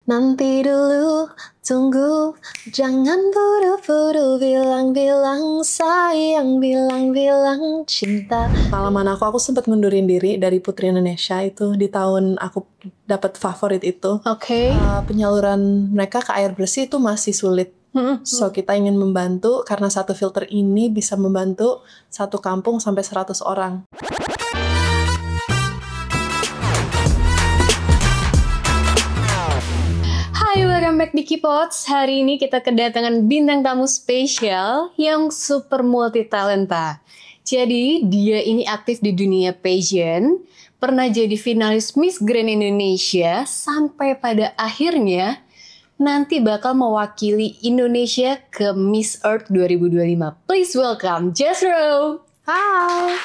Nanti dulu, tunggu, jangan buru-buru bilang-bilang sayang, bilang-bilang cinta. Pengalaman aku sempat ngundurin diri dari Putri Indonesia itu di tahun aku dapat favorit itu. Oke. Penyaluran mereka ke air bersih itu masih sulit. So kita ingin membantu karena satu filter ini bisa membantu satu kampung sampai 100 orang. Hai, welcome back di Kipots. Hari ini kita kedatangan bintang tamu spesial yang super multi talenta. Jadi dia ini aktif di dunia pageant, pernah jadi finalis Miss Grand Indonesia, sampai pada akhirnya nanti bakal mewakili Indonesia ke Miss Earth 2025. Please welcome Jazro. Hai.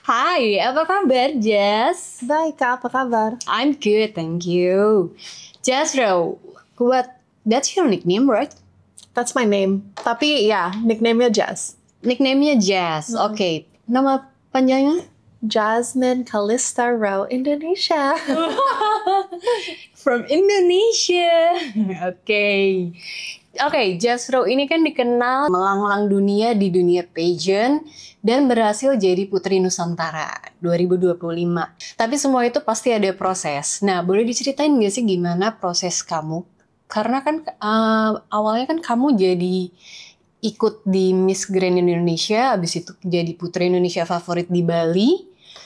Hai, apa kabar Jazz? Baik, Kak, apa kabar? I'm good, thank you. Jazro, that's your nickname, right? That's my name. Tapi ya, nickname-nya Jazz. Nickname-nya Jazz, oke. Nama panjangnya? Jasmine Kalista Rowe, Indonesia. From Indonesia. Oke, Jazro ini kan dikenal melanglang dunia di dunia pageant dan berhasil jadi Putri Nusantara 2025. Tapi semua itu pasti ada proses. Nah, boleh diceritain nggak sih gimana proses kamu? Karena kan awalnya kan kamu jadi ikut di Miss Grand Indonesia, habis itu jadi Putri Indonesia favorit di Bali,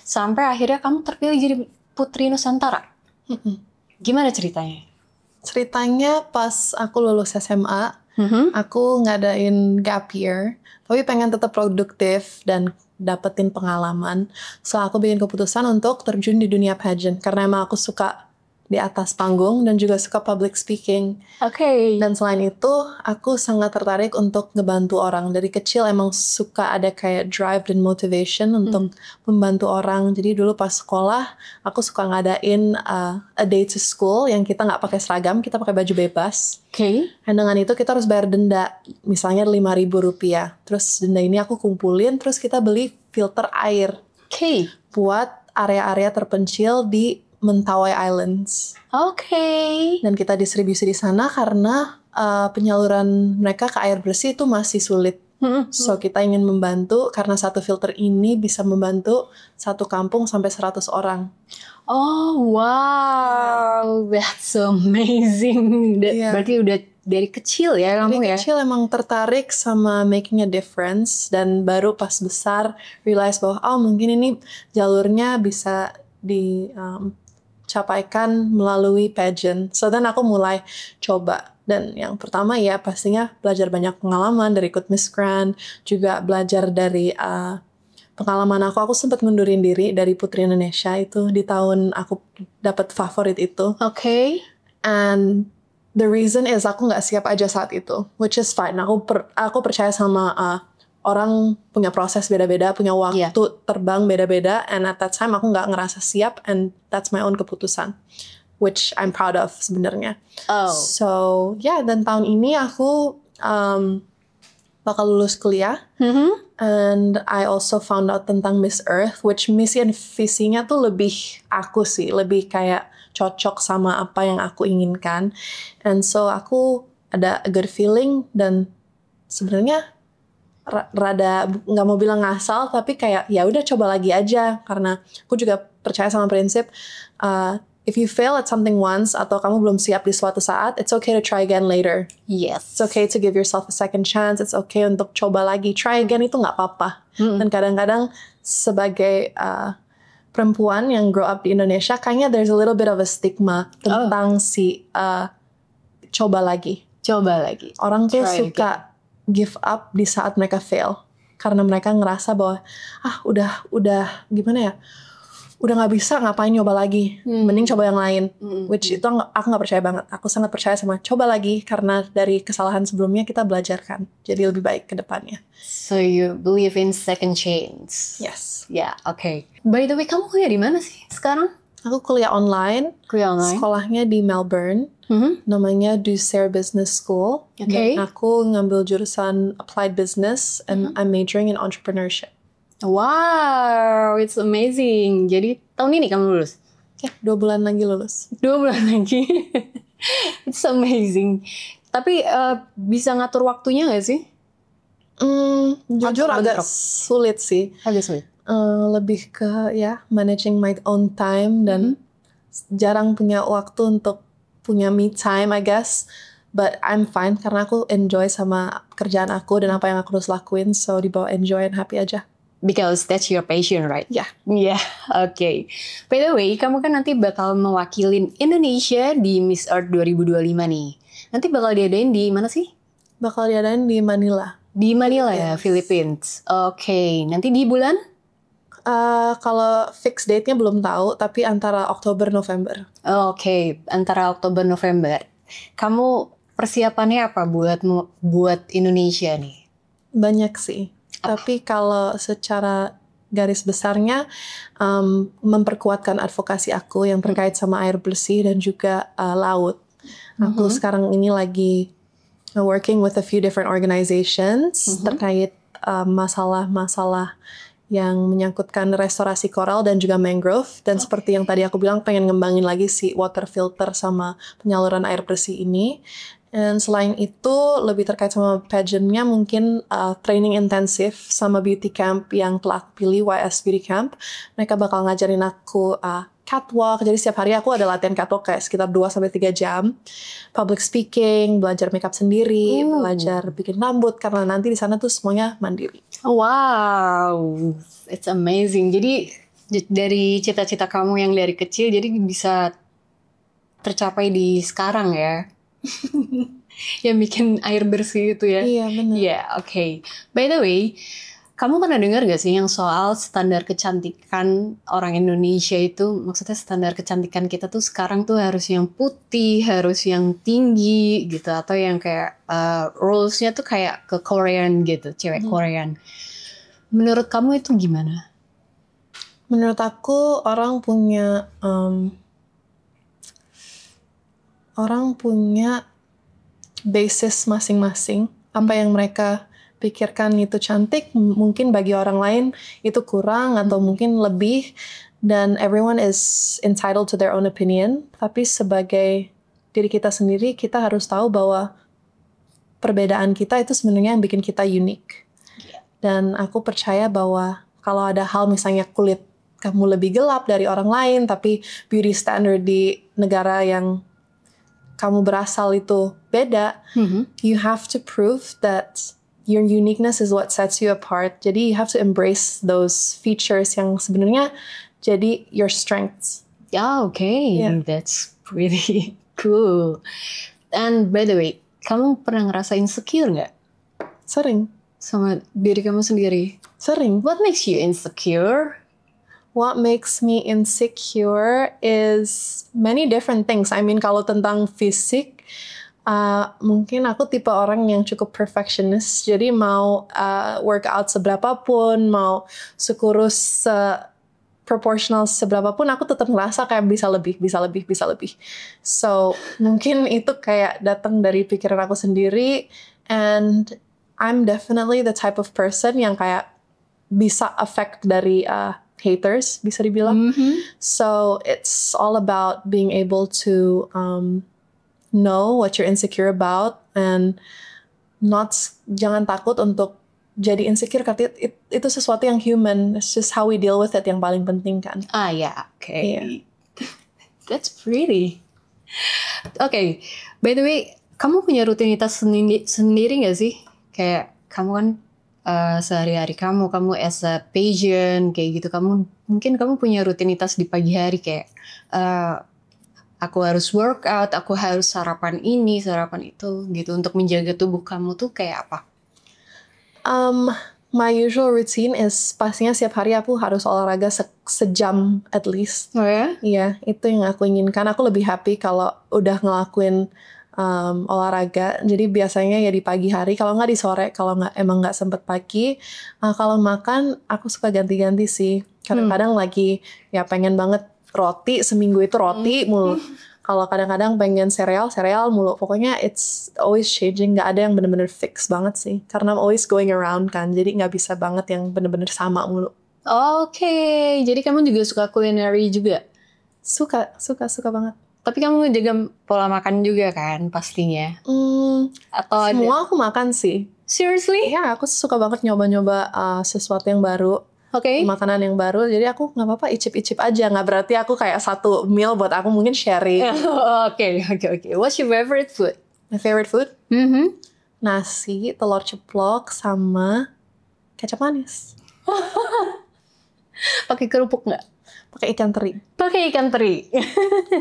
sampai akhirnya kamu terpilih jadi Putri Nusantara. Gimana ceritanya? Ceritanya pas aku lulus SMA, aku ngadain gap year, tapi pengen tetap produktif dan dapetin pengalaman. So aku bikin keputusan untuk terjun di dunia pageant, karena emang aku suka di atas panggung dan juga suka public speaking. Oke. Dan selain itu, aku sangat tertarik untuk ngebantu orang. Dari kecil emang suka ada kayak drive dan motivation untuk membantu orang. Jadi dulu pas sekolah, aku suka ngadain a day to school yang kita nggak pakai seragam, kita pakai baju bebas. Oke. Dan dengan itu kita harus bayar denda, misalnya Rp5.000. Terus denda ini aku kumpulin, terus kita beli filter air. Oke. Buat area-area terpencil di Mentawai Islands. Oke. Dan kita distribusi di sana karena penyaluran mereka ke air bersih itu masih sulit. So kita ingin membantu karena satu filter ini bisa membantu satu kampung sampai 100 orang. Oh wow, that's amazing. Berarti udah dari kecil ya kamu ya? Dari kecil emang tertarik sama making a difference, dan baru pas besar realize bahwa mungkin ini jalurnya bisa capaikan melalui pageant. So then aku mulai coba. Dan yang pertama ya pastinya belajar banyak pengalaman dari ikut Miss Grand. Juga belajar dari pengalaman aku sempat ngundurin diri dari Putri Indonesia itu di tahun aku dapat favorit itu. Oke. And the reason is aku nggak siap aja saat itu. Which is fine. Aku percaya sama orang punya proses beda-beda, punya waktu terbang beda-beda, and at that time aku nggak ngerasa siap, and that's my own keputusan, which I'm proud of sebenarnya. So dan tahun ini aku bakal lulus kuliah, and I also found out tentang Miss Earth, which misi dan visinya tuh lebih aku sih, lebih kayak cocok sama apa yang aku inginkan, and so aku ada a good feeling, dan sebenarnya rada nggak mau bilang ngasal, tapi kayak ya udah coba lagi aja, karena aku juga percaya sama prinsip if you fail at something once atau kamu belum siap di suatu saat, it's okay to try again later. Yes. It's okay to give yourself a second chance. It's okay untuk coba lagi, try again, itu nggak apa-apa. Dan kadang-kadang sebagai perempuan yang grow up di Indonesia, kayaknya there's a little bit of a stigma tentang si coba lagi. Orang tuh suka give up di saat mereka fail, karena mereka ngerasa bahwa udah gimana ya, udah nggak bisa, ngapain nyoba lagi, mending coba yang lain. Which itu aku nggak percaya banget. Aku sangat percaya sama coba lagi, karena dari kesalahan sebelumnya kita belajar kan, jadi lebih baik ke depannya. So you believe in second chance? Yes. Yeah, okay. By the way, kamu kuliah di mana sih sekarang? Aku kuliah online. Sekolahnya di Melbourne. Namanya Dusair Business School. Okay. Dan aku ngambil jurusan Applied Business, and I'm majoring in entrepreneurship. Wow, it's amazing. Jadi tahun ini kamu lulus? Ya, 2 bulan lagi lulus. 2 bulan lagi. It's amazing. Tapi bisa ngatur waktunya gak sih? Jujur agak sulit sih. Agak sulit. Lebih ke ya managing my own time dan jarang punya waktu untuk punya me time I guess. But I'm fine karena aku enjoy sama kerjaan aku dan apa yang aku harus lakuin. So dibawa enjoy and happy aja. Because that's your passion, right? Yeah. Yeah, okay. By the way, kamu kan nanti bakal mewakilin Indonesia di Miss Earth 2025 nih. Nanti bakal diadain di mana sih? Bakal diadain di Manila. Di Manila ya, Philippines. Oke, nanti di bulan? Kalau fix date-nya belum tahu, tapi antara Oktober November. Oke, antara Oktober November. Kamu persiapannya apa buat Indonesia nih? Banyak sih. Tapi kalau secara garis besarnya memperkuatkan advokasi aku yang terkait sama air bersih dan juga laut. Aku sekarang ini lagi working with a few different organizations terkait masalah-masalah yang menyangkutkan restorasi koral dan juga mangrove. Dan seperti yang tadi aku bilang, pengen ngembangin lagi si water filter sama penyaluran air bersih ini. Dan selain itu, lebih terkait sama pageantnya, mungkin training intensif sama beauty camp yang telah aku pilih, YS Beauty Camp. Mereka bakal ngajarin aku catwalk, jadi setiap hari aku ada latihan catwalk kayak sekitar 2-3 jam. Public speaking, belajar makeup sendiri, belajar bikin rambut, karena nanti di sana tuh semuanya mandiri. Wow, it's amazing. Jadi dari cita-cita kamu yang dari kecil, jadi bisa tercapai di sekarang ya. Yang bikin air bersih itu ya. Iya, benar. Yeah, okay. By the way, kamu pernah dengar gak sih yang soal standar kecantikan orang Indonesia itu? Maksudnya standar kecantikan kita tuh sekarang tuh harus yang putih, harus yang tinggi gitu. Atau yang kayak rules-nya tuh kayak ke Korean gitu, cewek Korean. Menurut kamu itu gimana? Menurut aku orang punya basis masing-masing. Apa yang mereka pikirkan itu cantik, mungkin bagi orang lain itu kurang atau mungkin lebih, dan everyone is entitled to their own opinion. Tapi sebagai diri kita sendiri, kita harus tahu bahwa perbedaan kita itu sebenarnya yang bikin kita unik. Dan aku percaya bahwa kalau ada hal misalnya kulit kamu lebih gelap dari orang lain, tapi beauty standard di negara yang kamu berasal itu beda, you have to prove that your uniqueness is what sets you apart. Jadi you have to embrace those features yang sebenarnya jadi your strengths. Yeah, okay. Yeah. That's pretty cool. And by the way, kamu pernah ngerasa insecure nggak? Sering. Sama diri kamu sendiri? Sering. What makes you insecure? What makes me insecure is many different things. I mean, kalau tentang fisik, mungkin aku tipe orang yang cukup perfectionist. Jadi mau workout seberapapun, mau sekurus proportional seberapapun, aku tetap ngerasa kayak bisa lebih. So mungkin itu kayak datang dari pikiran aku sendiri. And I'm definitely the type of person yang kayak bisa affect dari haters, bisa dibilang. So it's all about being able to know what you're insecure about and jangan takut untuk jadi insecure karena itu sesuatu yang human. It's just how we deal with it yang paling penting kan. Yeah, okay. Yeah. That's pretty. Okay, by the way, kamu punya rutinitas sendiri gak sih? Kayak kamu kan sehari-hari kamu as a pageant kayak gitu, mungkin kamu punya rutinitas di pagi hari kayak aku harus workout, aku harus sarapan ini, sarapan itu gitu untuk menjaga tubuh kamu tuh kayak apa? My usual routine is pastinya setiap hari aku harus olahraga sejam at least. Oh ya? Iya, itu yang aku inginkan. Aku lebih happy kalau udah ngelakuin olahraga. Jadi biasanya ya di pagi hari, kalau nggak di sore, kalau emang nggak sempet pagi. Kalau makan, aku suka ganti-ganti sih. Kadang-kadang lagi ya pengen banget roti, seminggu itu roti mulu. Kalau kadang-kadang pengen sereal mulu. Pokoknya it's always changing, nggak ada yang bener-bener fix banget sih. Karena I'm always going around kan, jadi nggak bisa banget yang bener-bener sama mulu. Oke, jadi kamu juga suka culinary juga? Suka banget. Tapi kamu jaga pola makan juga kan pastinya? Atau semua aku makan sih. Seriously? Ya, aku suka banget nyoba-nyoba sesuatu yang baru. Makanan yang baru. Jadi aku nggak apa-apa icip-icip aja. Nggak berarti aku kayak satu meal buat aku, mungkin sharing. Oke. What's your favorite food? My favorite food? Nasi, telur ceplok, sama kecap manis. Pakai kerupuk nggak? Pakai ikan teri.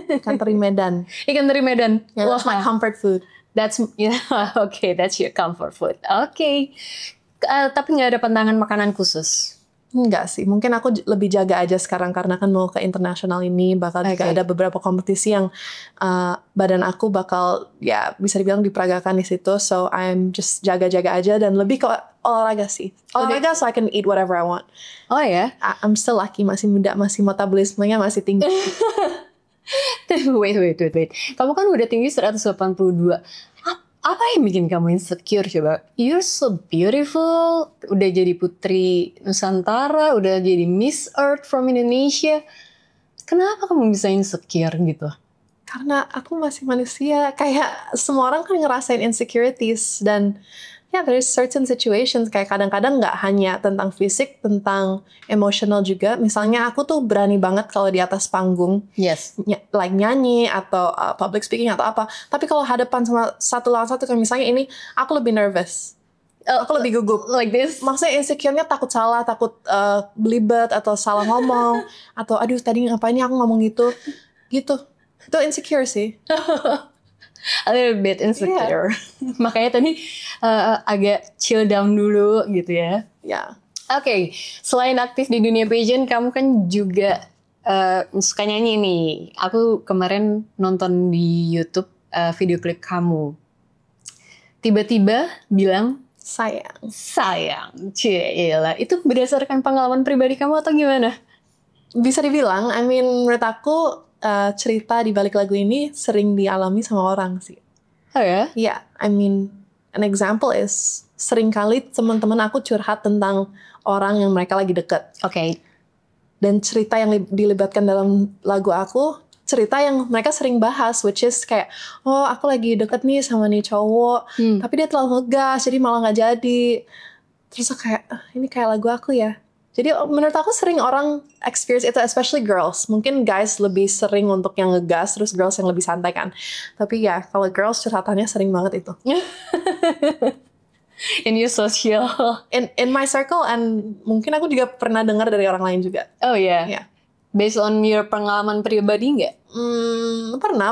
Ikan teri Medan. Ikan teri Medan. That's my comfort food. That's your comfort food. Oke. Tapi nggak ada pantangan makanan khusus? Enggak sih, mungkin aku lebih jaga aja sekarang karena kan mau ke internasional ini bakal juga ada beberapa kompetisi yang badan aku bakal ya bisa dibilang diperagakan di situ, so I'm just jaga-jaga aja dan lebih ke olahraga sih. Olahraga so I can eat whatever I want. Oh ya? I'm still lucky, masih muda, masih metabolismenya masih tinggi. Wait. Kamu kan udah tinggi 182. Apa yang bikin kamu insecure coba? You're so beautiful. Udah jadi putri Nusantara, udah jadi Miss Earth from Indonesia. Kenapa kamu bisa insecure gitu? Karena aku masih manusia. Kayak semua orang kan ngerasain insecurities. Dan ya, there's certain situations. Kayak kadang-kadang nggak hanya tentang fisik, tentang emotional juga. Misalnya aku tuh berani banget kalau di atas panggung. Yes. Like nyanyi atau public speaking atau apa. Tapi kalau hadapan sama satu lawan satu, kayak misalnya ini, aku lebih nervous. Aku lebih gugup. Like this? Maksudnya insecure-nya takut salah, takut belibet atau salah ngomong. Atau aduh tadi ngapain aku ngomong gitu. Gitu. Itu insecure sih. A little bit insecure. Yeah. Makanya tadi agak chill down dulu gitu ya. Ya. Oke, selain aktif di dunia pageant, kamu kan juga suka nyanyi nih. Aku kemarin nonton di YouTube video klip kamu. Tiba-tiba bilang sayang, cielah. Itu berdasarkan pengalaman pribadi kamu atau gimana? Bisa dibilang, menurut aku cerita di balik lagu ini sering dialami sama orang sih. Oh ya? Yeah, an example is sering kali teman-teman aku curhat tentang orang yang mereka lagi deket. Oke. Dan cerita yang dilibatkan dalam lagu aku, cerita yang mereka sering bahas, which is kayak, oh aku lagi deket nih sama nih cowok, tapi dia terlalu ngegas, jadi malah nggak jadi. Terus aku kayak, ini kayak lagu aku ya. Jadi menurut aku sering orang experience itu, especially girls. Mungkin guys lebih sering untuk yang ngegas, terus girls yang lebih santai kan. Tapi ya, kalau girls curhatannya sering banget itu. In your social. In my circle, and mungkin aku juga pernah dengar dari orang lain juga. Oh ya? Yeah. Based on your pengalaman pribadi nggak?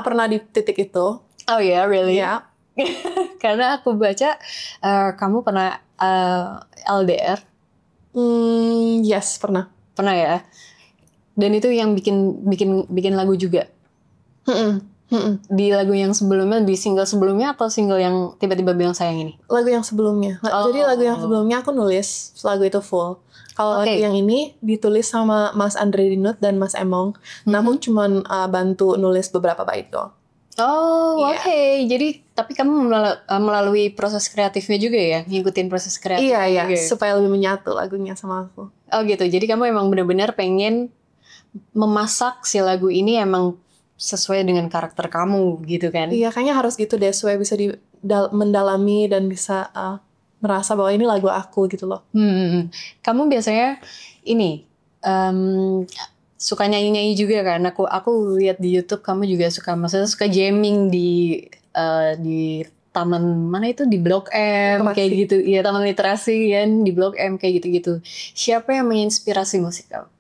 Pernah di titik itu. Oh ya, really? Ya. Yeah. Karena aku baca kamu pernah LDR. Yes, pernah. Pernah ya. Dan itu yang bikin lagu juga. Di lagu yang sebelumnya, di single sebelumnya atau single yang tiba-tiba bilang sayang ini? Lagu yang sebelumnya. Jadi lagu yang sebelumnya aku nulis lagu itu full. Kalau lagu yang ini ditulis sama Mas Andre Dinut dan Mas Emong. Namun cuman bantu nulis beberapa bait doang. Oh, yeah. Oke. Jadi, tapi kamu melalui proses kreatifnya juga ya? Ngikutin proses kreatif. Iya. Supaya lebih menyatu lagunya sama aku. Oh gitu. Jadi kamu emang benar-benar pengen memasak si lagu ini emang sesuai dengan karakter kamu gitu kan? Iya, kayaknya harus gitu deh. Supaya bisa mendalami dan bisa merasa bahwa ini lagu aku gitu loh. Kamu biasanya ini suka nyanyi-nyanyi juga kan? Aku lihat di YouTube kamu juga suka jamming di taman mana itu, di Blok M kayak gitu. Iya, taman literasi kan di Blok M kayak gitu-gitu. Siapa yang menginspirasi musik kamu?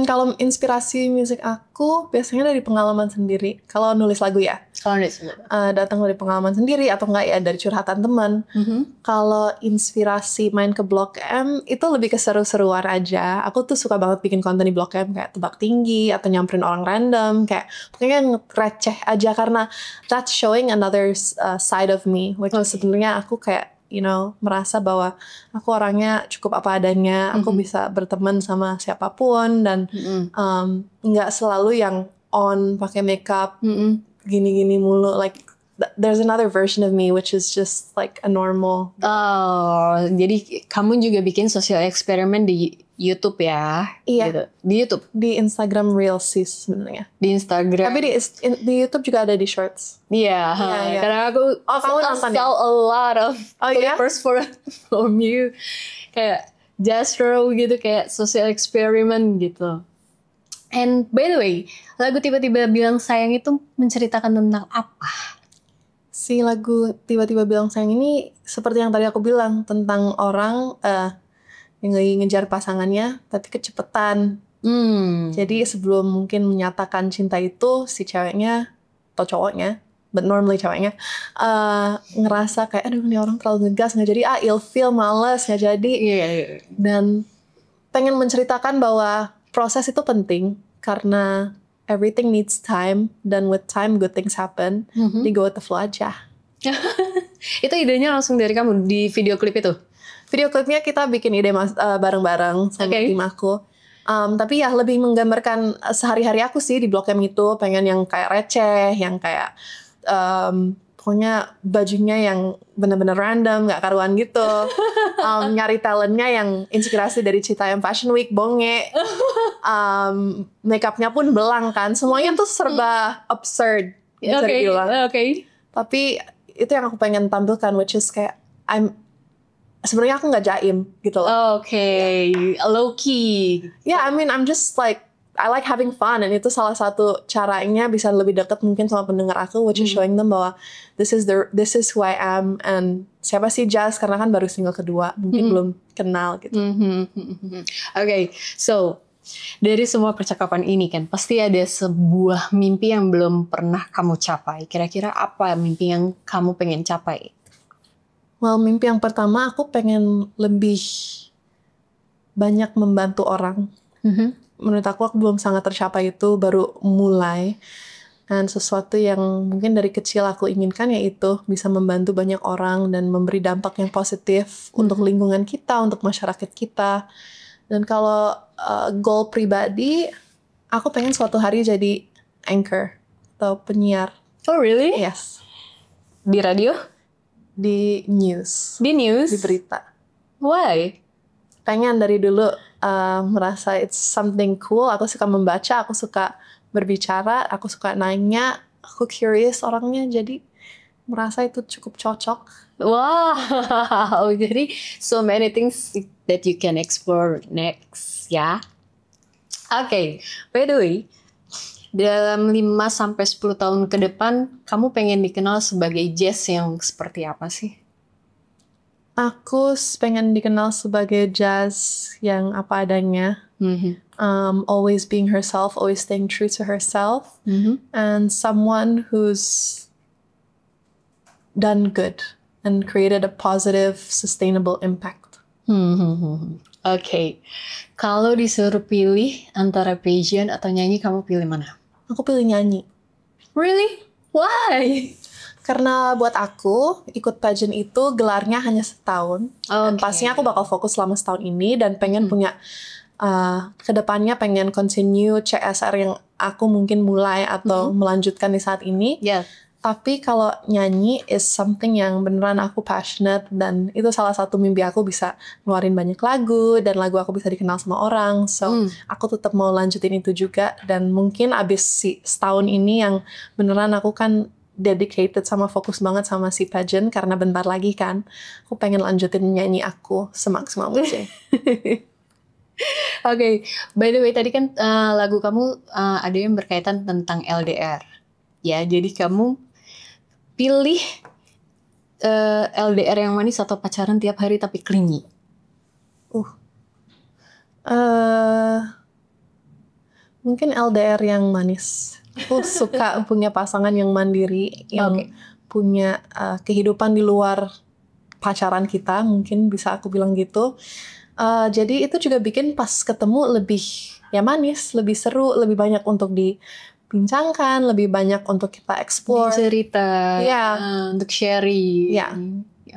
Kalau inspirasi musik aku biasanya dari pengalaman sendiri. Kalau nulis lagu ya. Kalau nulis datang dari pengalaman sendiri atau enggak ya dari curhatan teman. Kalau inspirasi main ke Blok M itu lebih ke seru-seruan aja. Aku tuh suka banget bikin konten di Blok M kayak tebak tinggi atau nyamperin orang random, kayak pokoknya receh aja karena that's showing another side of me, which sebenarnya aku kayak merasa bahwa aku orangnya cukup apa adanya, aku bisa berteman sama siapapun dan nggak selalu yang on pakai makeup gini-gini mulu. Like there's another version of me which is just like a normal. Oh, jadi kamu juga bikin social eksperimen di YouTube ya. Iya. Gitu. Di YouTube. Di Instagram Reels sih sebenarnya. Di Instagram. Tapi di YouTube juga ada di Shorts. Iya. Iya. Karena aku kamu nonton ya? saw a lot of clippers from you. Kayak Jastro gitu, kayak social experiment gitu. And by the way, lagu Tiba-Tiba Bilang Sayang itu menceritakan tentang apa? Si lagu Tiba-Tiba Bilang Sayang ini seperti yang tadi aku bilang, tentang orang yang lagi ngejar pasangannya tapi kecepetan. Jadi sebelum mungkin menyatakan cinta itu, si ceweknya atau cowoknya, but normally ceweknya, ngerasa kayak aduh ini orang terlalu ngegas, nggak jadi, ilfeel, males, nggak jadi. Dan pengen menceritakan bahwa proses itu penting karena everything needs time, dan with time good things happen. Di go with the flow aja. Itu idenya langsung dari kamu di video klip itu? Video klipnya kita bikin ide bareng-bareng sama tim aku. Tapi ya lebih menggambarkan sehari-hari aku sih di Blok M itu. Pengen yang kayak receh, yang kayak pokoknya bajunya yang bener-bener random, gak karuan gitu. Nyari talentnya yang inspirasi dari Citayam Fashion Week, bonge. Makeupnya pun belang kan. Semuanya tuh serba absurd. Oke. Tapi itu yang aku pengen tampilkan, which is kayak sebenarnya aku nggak jaim gitu loh. Low key. Yeah, I mean I'm just like I like having fun, and itu salah satu caranya bisa lebih dekat mungkin sama pendengar aku, which is showing them bahwa this is who I am, and siapa sih Jazz, karena kan baru single kedua, mungkin belum kenal gitu. Oke, so dari semua percakapan ini kan pasti ada sebuah mimpi yang belum pernah kamu capai. Kira-kira apa mimpi yang kamu pengen capai? Well, mimpi yang pertama aku pengen lebih banyak membantu orang. Menurut aku belum sangat tercapai itu, baru mulai. Dan sesuatu yang mungkin dari kecil aku inginkan yaitu bisa membantu banyak orang dan memberi dampak yang positif untuk lingkungan kita, untuk masyarakat kita. Dan kalau goal pribadi, aku pengen suatu hari jadi anchor atau penyiar. Oh really? Yes. Di radio? Di news. Di news? Di berita. Why? Pengen dari dulu merasa it's something cool. Aku suka membaca, aku suka berbicara, aku suka nanya, aku curious orangnya, jadi merasa itu cukup cocok. Wow, jadi so many things that you can explore next ya. Oke, by the way, dalam 5-10 tahun ke depan, kamu pengen dikenal sebagai Jazz yang seperti apa sih? Aku pengen dikenal sebagai Jazz yang apa adanya. Always being herself, always staying true to herself. And someone who's done good and created a positive, sustainable impact. Oke. Kalau disuruh pilih antara pageant atau nyanyi, kamu pilih mana? Aku pilih nyanyi. Really? Why? Karena buat aku, ikut pageant itu gelarnya hanya setahun. Dan pastinya aku bakal fokus selama setahun ini dan pengen punya, kedepannya pengen continue CSR yang aku mungkin mulai atau melanjutkan di saat ini. Tapi kalau nyanyi is something yang beneran aku passionate, dan itu salah satu mimpi aku bisa ngeluarin banyak lagu, dan lagu aku bisa dikenal sama orang. So, aku tetap mau lanjutin itu juga. Dan mungkin abis setahun ini yang beneran aku kan dedicated sama fokus banget sama si pageant, karena bentar lagi kan aku pengen lanjutin nyanyi aku semaksimal mungkin. Oke, by the way tadi kan lagu kamu ada yang berkaitan tentang LDR. Ya, jadi kamu pilih LDR yang manis atau pacaran tiap hari tapi clingy? Mungkin LDR yang manis. Aku suka punya pasangan yang mandiri, yang punya kehidupan di luar pacaran kita, mungkin bisa aku bilang gitu. Jadi itu juga bikin pas ketemu lebih ya manis, lebih seru, lebih banyak untuk dibincangkan, lebih banyak untuk kita explore. Cerita, untuk sharing.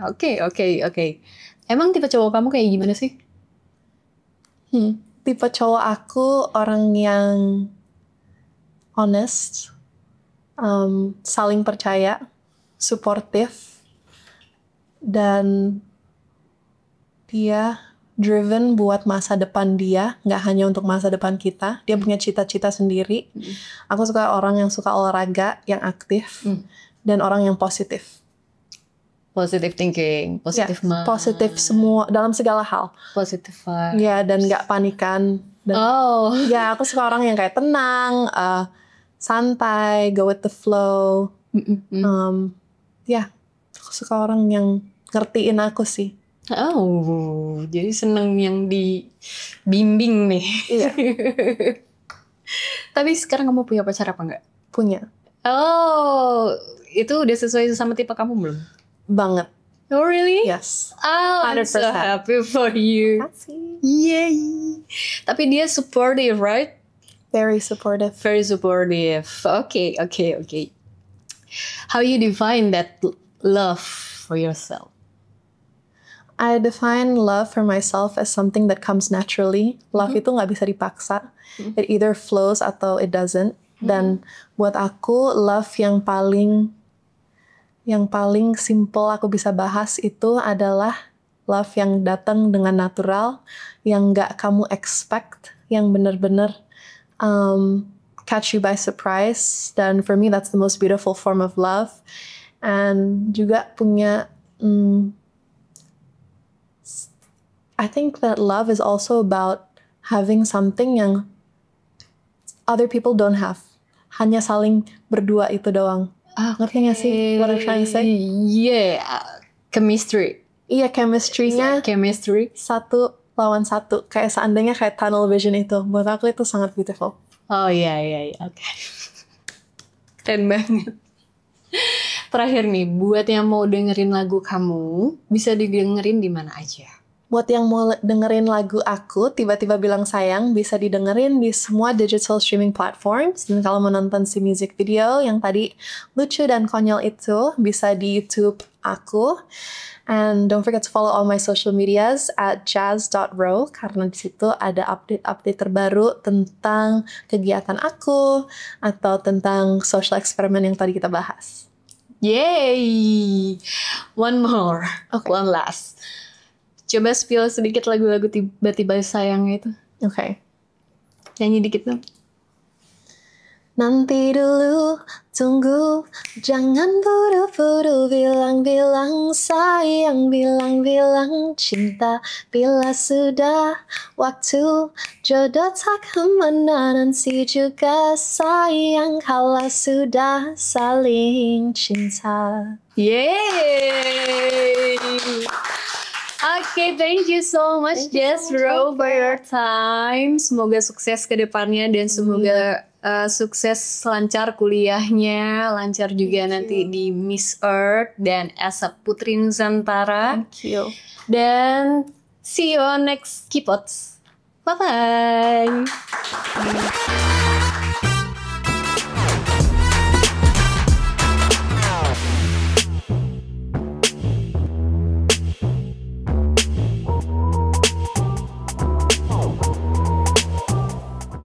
Oke. Emang tipe cowok kamu kayak gimana sih? Tipe cowok aku orang yang honest, saling percaya, suportif, dan dia driven buat masa depan dia, nggak hanya untuk masa depan kita. Dia punya cita-cita sendiri. Aku suka orang yang suka olahraga, yang aktif, dan orang yang positif. Positive thinking, positive mind. Positif semua dalam segala hal. Positive vibe. Ya, dan nggak panikan. Dan, ya, aku suka orang yang kayak tenang, santai, go with the flow. Ya, aku suka orang yang ngertiin aku sih. Oh, jadi seneng yang dibimbing nih. Iya. Tapi sekarang kamu punya pacar apa enggak? Punya. Oh, itu udah sesuai sama tipe kamu belum? Banget. Oh really? Yes. Oh, 100%. I'm so happy for you. Kasih. Yay. Tapi dia supportive, right? Very supportive. Very supportive. Okay. How you define that love for yourself? I define love for myself as something that comes naturally. Love itu nggak bisa dipaksa. It either flows atau it doesn't. Dan buat aku, love yang paling simple aku bisa bahas itu adalah love yang datang dengan natural, yang nggak kamu expect, yang bener-bener catch you by surprise. Dan for me, that's the most beautiful form of love. And juga punya I think that love is also about having something yang other people don't have. Hanya saling berdua itu doang. Ngerti gak sih what I'm trying to say? Yeah, chemistry. Iya, chemistry-nya chemistry. Satu lawan satu. Kayak seandainya kayak tunnel vision itu. Buat aku itu sangat beautiful. Oh iya, oke. Keren banget. Terakhir nih, buat yang mau dengerin lagu kamu, bisa didengerin di mana aja? Buat yang mau dengerin lagu aku, Tiba-Tiba Bilang Sayang, bisa didengerin di semua digital streaming platforms. Dan kalau mau nonton si music video yang tadi lucu dan konyol itu, bisa di YouTube aku. And don't forget to follow all my social medias at jazz.ro, karena di situ ada update-update terbaru tentang kegiatan aku atau tentang social experiment yang tadi kita bahas. Yay! One more. Okay. One last. Coba spill sedikit lagu-lagu Tiba-Tiba Sayang itu. Oke. Nyanyi dikit dong. Nanti dulu, tunggu, jangan buru-buru bilang-bilang sayang, bilang-bilang cinta. Bila sudah waktu, jodoh tak kemana, nanti juga sayang kalau sudah saling cinta. Yay! Okay, thank you so much, Jazz.ro, for your time. Semoga sukses ke depannya dan semoga sukses lancar kuliahnya, lancar juga nanti di Miss Earth dan as a Putri Nusantara. Thank you. Dan see you on next Kipots. Bye-bye.